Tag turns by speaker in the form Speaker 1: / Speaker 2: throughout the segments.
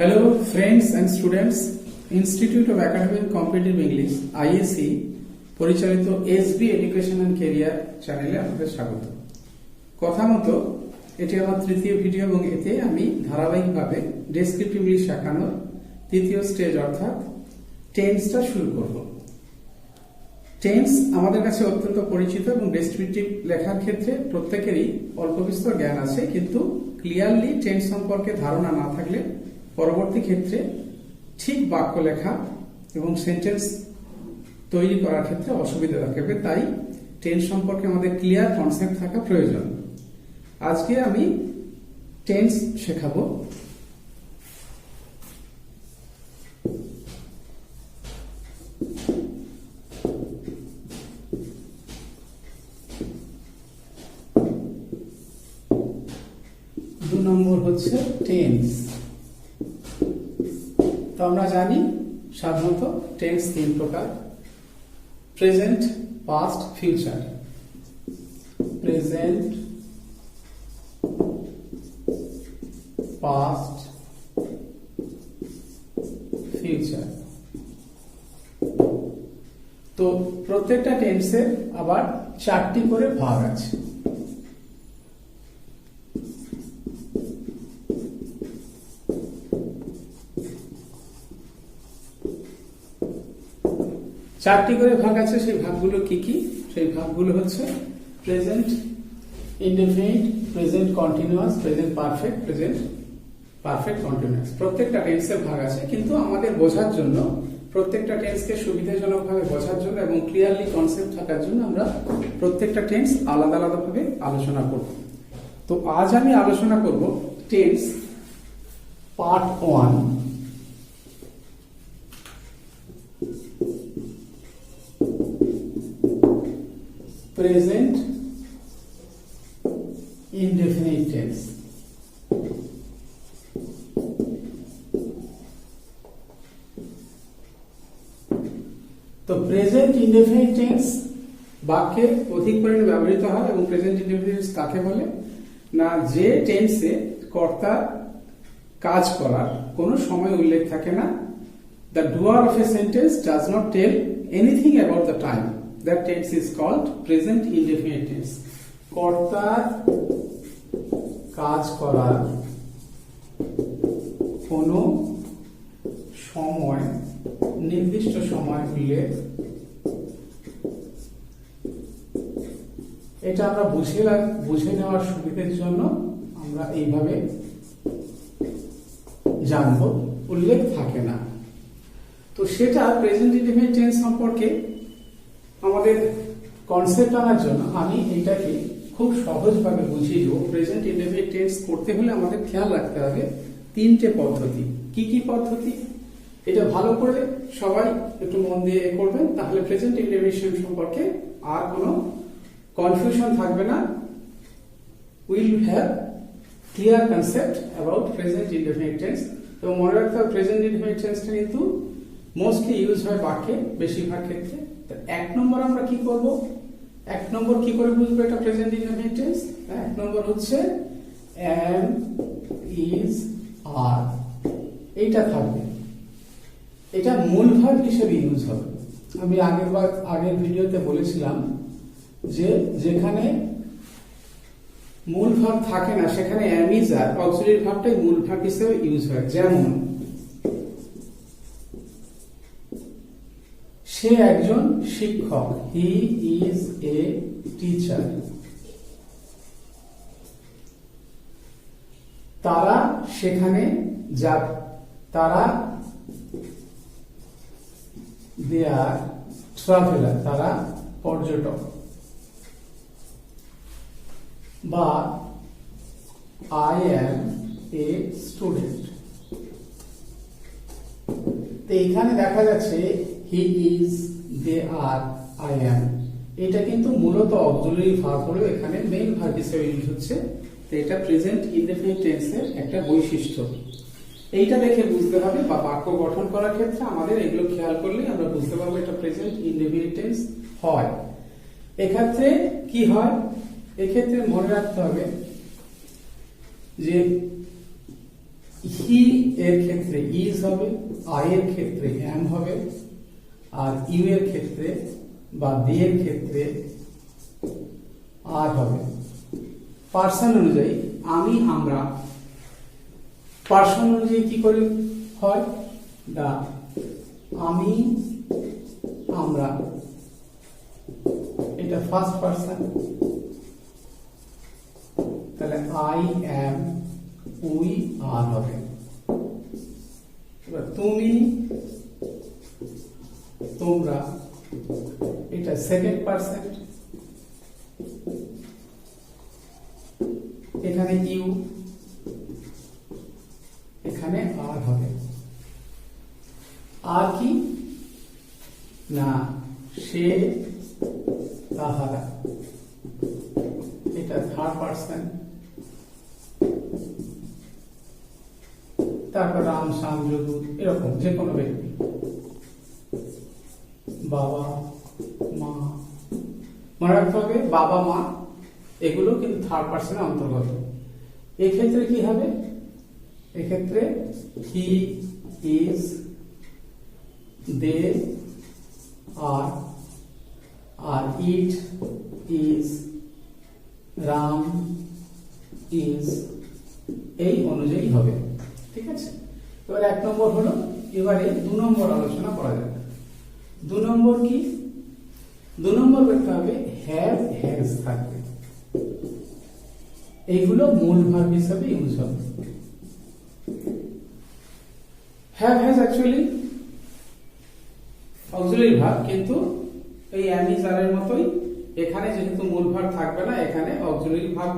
Speaker 1: Hello friends and students, Institute of Academic and Competitive English IAC পরিচালিত SB Education and Career চ্যানেলে আপনাদের স্বাগত। কথা মতো এটি আমার তৃতীয় ভিডিও এবং এতে আমি ধারাবাহিকভাবে ডেসক্রিপটিভ ইংলিশ শেখানোর তৃতীয় স্টেজ অর্থাৎ টেন্সটা শুরু করব। টেন্স আমাদের কাছে অত্যন্ত পরিচিত এবং ডেসক্রিপটিভ লেখার ক্ষেত্রে প্রত্যেকেরই অল্প বিস্তর জ্ঞান আছে, কিন্তু ক্লিয়ারলি টেন্স সম্পর্কে ধারণা না থাকলে পরবর্তী ক্ষেত্রে ঠিক বাক্য লেখা এবং সেন্টেন্স তৈরি করার ক্ষেত্রে অসুবিধা থাকবে। তাই টেন্স সম্পর্কে আমাদের ক্লিয়ার কনসেপ্ট থাকা প্রয়োজন। আজকে আমি টেন্স শেখাবো। দু নম্বর হচ্ছে টেন্স। তো আমরা জানি সাধারণত টেন্স তিন প্রকার: present, past, future. Present, past, future. তো প্রত্যেকটা টেন্সের আবার চারটি করে ভাগ আছে। চারটি করে ভাগ আছে। সেই ভাগগুলো কি কি? সেই ভাগগুলো হচ্ছে present indefinite, present continuous, present perfect, present perfect continuous. প্রত্যেকটা টেন্সের ভাগ আছে, কিন্তু আমাদের বোঝার জন্য, প্রত্যেকটা টেন্সকে সুবিধাজনকভাবে বোঝার জন্য এবং ক্লিয়ারলি কনসেপ্ট থাকার জন্য আমরা প্রত্যেকটা টেন্স আলাদা আলাদাভাবে আলোচনা করব। তো আজ আমি আলোচনা করব tense part 1। Present indefinite tense. তো প্রেজেন্ট ইনডেফিনিট টেন্স বাক্যে অধিক পরিমাণে ব্যবহৃত হয়। এবং প্রেজেন্ট ইনডেফিনিট টেন্স কাকে বলে? না, যে টেন্সে কর্তা কাজ করার কোনো সময় উল্লেখ থাকে না। The doer of a sentence does not tell anything about the time. That tense is called present indefinite tense. কর্তার কাজ করার কোনো সময়, নির্দিষ্ট সময় উল্লেখ, এটা আমরা বুঝে নেওয়ার সুবিধার জন্য আমরা এইভাবে জানবো, উল্লেখ থাকে না। তো সেটা প্রেজেন্ট ইনডেফিনিট টেন্স সম্পর্কে আমাদের কনসেপ্ট আনার জন্য আমি এটাকে খুব সহজভাবে বুঝিয়ে দেবো। প্রেজেন্ট ইনডেফিনিট টেন্স করতে হলে আমাদের খেয়াল রাখতে হবে তিনটে পদ্ধতি। কি কি পদ্ধতি? এটা ভালো করে সবাই একটু মন দিয়ে করবেন, তাহলে প্রেজেন্ট ইনডেফিনিট টেন্স সম্পর্কে আর কোনো কনফিউশন থাকবে না। Will have clear concept about present indefinite tense. এবং মনে রাখতে হবে প্রেজেন্ট ইনডেফিনিট টেন্সটা কিন্তু মোস্টলি ইউজ হয় বাক্যে বেশিরভাগ ক্ষেত্রে। এক নম্বর আমরা কি করব? এক নম্বর কি করে বুঝবো এটা প্রেজেন্ট ইনডেফিনিট টেন্স? এক নম্বর হচ্ছে am, is, are। এইটা থাকবে, এটা মূল ভার্ব হিসেবে ইউজ হবে। আমি আগের ভিডিওতে বলেছিলাম যে যেখানে মূল ভার্ব থাকে না সেখানে am, is, are অক্সিলারি ভার্বটাই মূল ভার্ব হিসেবে ইউজ হয়। যেমন সে একজন শিক্ষক, হি ইজ এ টিচার। তারা সেখানে যাবে, তারা দে আর ট্রাভেলার, তারা পর্যটক। বা আই অ্যাম এ স্টুডেন্ট। তো এখানে দেখা যাচ্ছে he is, they are, I am। এটা কিন্তু মূলত অক্সিলারি ভার্ব হলো এখানে মেইন ভার্ব হিসেবে ইউজ হচ্ছে। তো এটা প্রেজেন্ট ইনডেফিনিট টেন্সের একটা বৈশিষ্ট্য। এইটা দেখে বুঝতে হবে, বা বাক্য গঠন করার ক্ষেত্রে আমাদের এগুলো খেয়াল করলে আমরা বুঝতে পারবো এটা প্রেজেন্ট ইনডেফিনিট টেন্স হয়। এক্ষেত্রে কি হয়? এক্ষেত্রে মনে রাখতে হবে যে হি এর ক্ষেত্রে ইজ হবে, আই এর ক্ষেত্রে এম হবে, আর ইউ এর ক্ষেত্রে বা দে এর ক্ষেত্রে আর হবে। পার্সন অনুযায়ী আমি, আমরা, পার্সন অনুযায়ী কি করে হয়? দা, আমি, আমরা, এটা ফার্স্ট পার্সন, তাহলে আই এম, উই আর হবে। এবার তুমি, তোমরা, এটা সেকেন্ড পার্সন, এখানে ইউ, এখানে আর হবে। আর কি না, সে, তাহারা, এটা থার্ড পার্সন। তারপর রাম, শ্যাম, যদু, এরকম যে কোনো ব্যক্তি, বাবা, মা। মনে রাখতে হবে বাবা, মা এগুলো কিন্তু থার্ড পার্সনের অন্তর্গত। এক্ষেত্রে কি হবে? এক্ষেত্রে he, is, they, are it, is, Ram, is, এই অনুযায়ী হবে। ঠিক আছে, এবার 1 নম্বর হলো। এবারে 2 নম্বর আলোচনা করা যাক। 2 নম্বর কি? 2 নম্বর করতে হবে হ্যাভ, হ্যাজ থাকবে। এইগুলো মূল ভার্ব হিসেবে ইউজ হবে। Have, has actually auxiliary verb, কিন্তু এই এম ইজ আর এর মতোই এখানে যেহেতু মূল ভার্ব থাকবে না, এখানে অক্সিলারি ভার্ব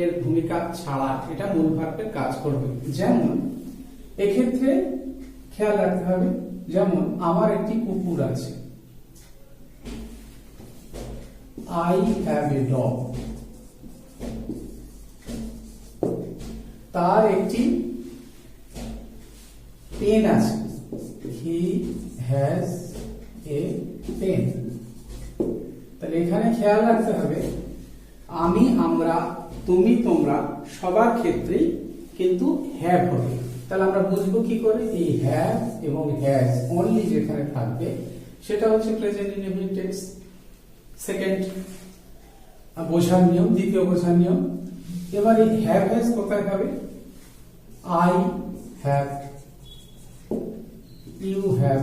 Speaker 1: এর ভূমিকা ছাড়া এটা মূল ভার্বের কাজ করবে। যেমন এক্ষেত্রে খেয়াল রাখতে হবে, যেমন আমার একটি কুকুর আছে, আই হ্যাভ এ ডগ। তার একটি পেন আছে, হি হ্যাজ এ পেন। তাহলে এখানে খেয়াল রাখতে হবে আমি, আমরা, তুমি, তোমরা সবার ক্ষেত্রেই কিন্তু হ্যাভ হবে। তাহলে আমরা বুঝবো কি করে? এই হ্যাভ এবং হ্যাজ অনলি যেখানে থাকবে সেটা হচ্ছে প্রেজেন্ট ইনডেফিনিট টেন্স। সেকেন্ড বোঝার নিয়ম, দ্বিতীয় বোঝার নিয়ম। এবার এই হ্যাভ হ্যাজ কোথায় হবে? আই হ্যাভ, ইউ হ্যাভ,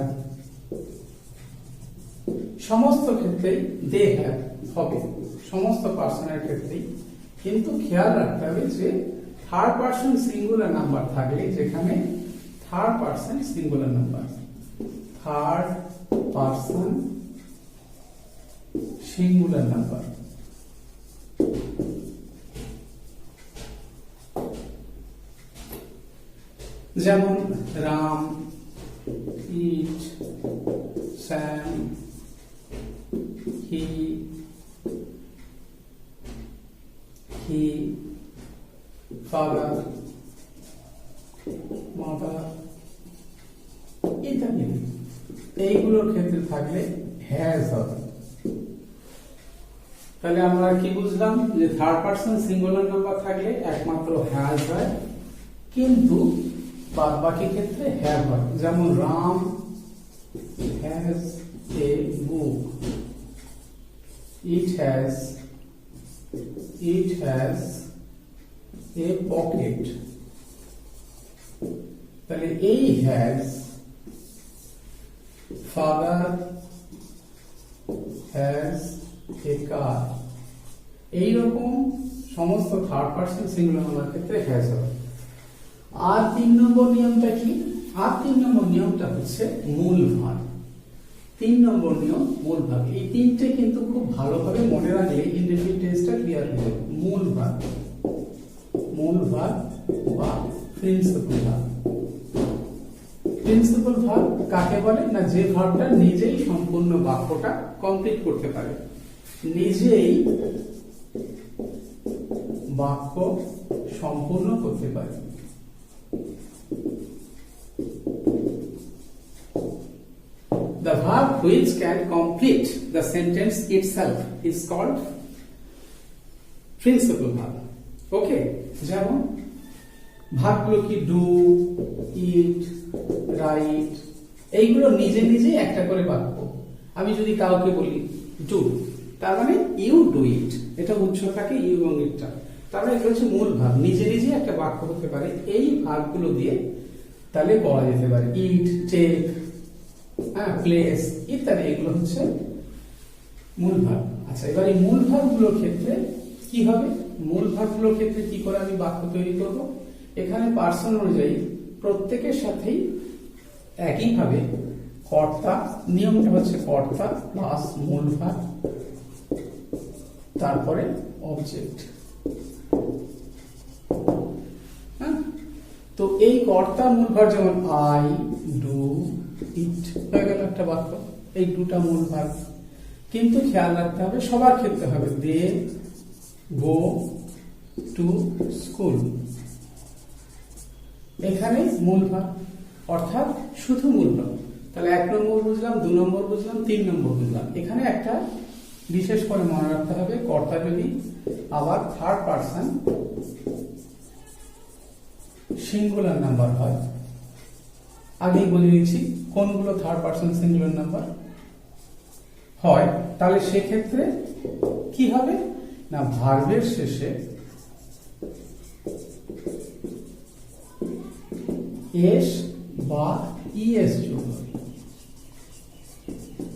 Speaker 1: সমস্ত ক্ষেত্রেই দে হ্যাভ হবে, সমস্ত পার্সনের ক্ষেত্রেই। কিন্তু খেয়াল রাখতে হবে যে থার্ড পার্সন সিঙ্গুলার নাম্বার থাকলে, যেখানে third person singular number, third person singular number, যেমন রাম, ইট, শ্যাম, হি, ফাদার, মাদার ইত্যাদি। এইগুলোর ক্ষেত্রে থাকলে হ্যাজ হবে। তাহলে আমরা কি বুঝলাম? যে থার্ড পার্সন সিঙ্গুলার নাম্বার থাকলে একমাত্র হ্যাজ হয়, কিন্তু বাদ বাকি ক্ষেত্রে হ্যাভ হয়। যেমন Ram has a book, it has a pocket. তাহলে এই হ্যাজ, ফাদার হ্যাজ এ কার, এইরকম সমস্ত থার্ড পার্সন সিঙ্গুলার নাম্বার ক্ষেত্রে হ্যাজ হবে। আর 3 নম্বর নিয়মটা কি? আর 3 নম্বর নিয়মটা হচ্ছে মূল ভার্ব। 3 নম্বর নিয়ম মূল ভার্ব। এই তিনটে কিন্তু খুব ভালোভাবে মনে রাখলে ইনডেফিনিট টেন্সটা ক্লিয়ার হয়ে যাবে। মূল ভার্ব বা প্রিন্সিপাল ভার্ব। প্রিন্সিপাল ভার্ব কাকে বলে? না, যে ভার্বটা নিজেই সম্পূর্ণ বাক্যটা কমপ্লিট করতে পারে, নিজেই বাক্য সম্পূর্ণ করতে পারে। The verb which can complete the sentence itself is called principal verb. Okay, যেমন ভাগগুলো কি ডু, ইট, রাইট, এইগুলো নিজে নিজে একটা করে বাক্য। আমি যদি কাউকে বলি ডু, তার মানে ইউ ডু ইট, এটা উৎস থাকে ইউ এবং ইটটা, তার মানে এটা হচ্ছে মূল ভাগ, নিজে নিজে একটা বাক্য হতে পারে। এই ভাগগুলো দিয়ে তাহলে বলা যেতে পারে ইট, টেক, প্লেস ইত্যাদি, এগুলো হচ্ছে মূল ভাগ। আচ্ছা, এবার এই মূল ভাগগুলোর ক্ষেত্রে কি হবে? মূল ভাগগুলোর ক্ষেত্রে কি করে আমি বাক্য তৈরি করব? এখানে পার্সন অনুযায়ী প্রত্যেকের সাথেই একইভাবে কর্তা, নিয়মটা হচ্ছে কর্তা প্লাস মূল ভাগ, তারপরে অবজেক্ট। তো এই কর্তা মূল ভাগ, যেমন আই, ডু, ইট হয়ে গেল একটা বাক্য, এই দুটা মূল ভাগ। কিন্তু খেয়াল রাখতে হবে সবার ক্ষেত্রে হবে দে গো টু স্কুল, এখানে মূল ভাগ, অর্থাৎ শুধু মূল ভাগ। তাহলে 1 নম্বর বুঝলাম, 2 নম্বর বুঝলাম, 3 নম্বর বুঝলাম। এখানে একটা বিশেষ করে মনে রাখতে হবে, কর্তা যদি আবার থার্ড পারসন সিঙ্গুলার নাম্বার হয়, আগেই বলে দিচ্ছি কোনগুলো থার্ড পারসন সিঙ্গুলার নাম্বার হয়, তাহলে সেক্ষেত্রে কি হবে না, ভার্বের শেষে এস বা ইএস যোগ হবে।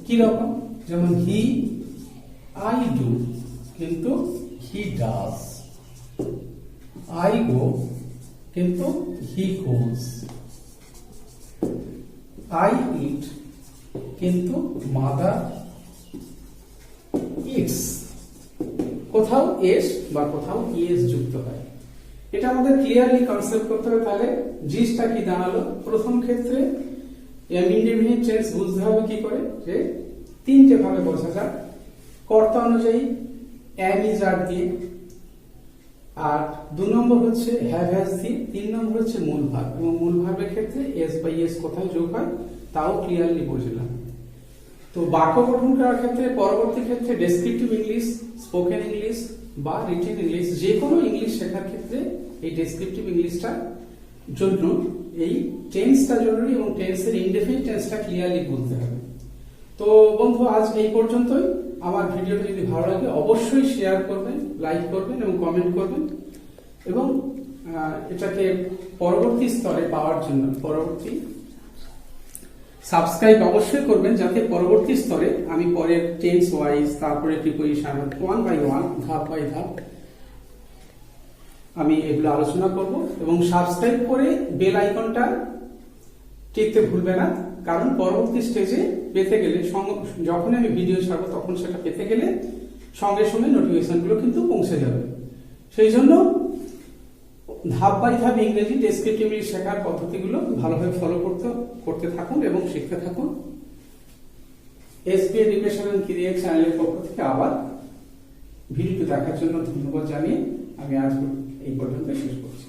Speaker 1: কি রকম? যেমন হি, আই ডু, কিন্তু হি ডাজ। আই গো, কিন্তু হি গোজ। আই ইট, কিন্তু মাদার ইটস। কোথাও এস বা কোথাও ইএস যুক্ত হয়, এটা আমাদের ক্লিয়ারলি কনসেপ্ট করতে হবে। তাহলে জিসটা কি দাঁড়ালো? প্রথম ক্ষেত্রে ইনডিফিনিট টেন্স বুঝতে হবে কি করে, যে তিনটে ভাবে বোঝা যায়। কর্তা অনুযায়ী এম ইজ আর দিয়ে, আর 2 নম্বর হচ্ছে হ্যাভ হ্যাজ দিয়ে, 3 নম্বর হচ্ছে মূল ভাগ। এবং মূল ভাগের ক্ষেত্রে এস বাই এস কোথায় যোগ হয় তাও ক্লিয়ারলি বুঝলাম। তো বাক্য গঠন করার ক্ষেত্রে পরবর্তী ক্ষেত্রে ডেসক্রিপটিভ ইংলিশ, স্পোকেন ইংলিশ বা রিটেন ইংলিশ, যে কোনো ইংলিশ শেখার ক্ষেত্রে এই ডেসক্রিপটিভ ইংলিশটা জন্য এই টেন্সটা জরুরি এবং টেন্সের ইনডেফিনিট টেন্সটা ক্লিয়ারলি বুঝতে হবে। তো বন্ধু, আজ এই পর্যন্তই। আমার ভিডিওটা যদি ভালো লাগে অবশ্যই শেয়ার করবেন, লাইক করবেন এবং কমেন্ট করবেন, এবং এটাকে পরবর্তী স্তরে পাওয়ার জন্য পরবর্তী সাবস্ক্রাইব অবশ্যই করবেন, যাতে পরবর্তী স্তরে আমি পরের টেন্স ওয়াইজ, তারপরে প্রিপোজিশন 1 বাই 1, ধাপ বাই ধাপ আমি এগুলো আলোচনা করব। এবং সাবস্ক্রাইব করে বেল আইকনটা টিপতে ভুলবে না, কারণ পরবর্তী স্টেজে পেতে গেলে, যখন আমি ভিডিও ছাড়বো তখন সেটা পেতে গেলে সঙ্গে সঙ্গে নোটিফিকেশনগুলো কিন্তু পৌঁছে যাবে। সেই জন্য ধাপ বাই ধাপ ইংরেজি ডেসক্রিপটিভ ইংলিশ শেখার পদ্ধতিগুলো ভালোভাবে ফলো করতে থাকুন এবং শিখতে থাকুন। এসবি এডুকেশন এন্ড ক্যারিয়ার চ্যানেলের পক্ষ থেকে আবার ভিডিওটি দেখার জন্য ধন্যবাদ জানিয়ে আমি আজ এই পর্যন্ত শেষ করছি।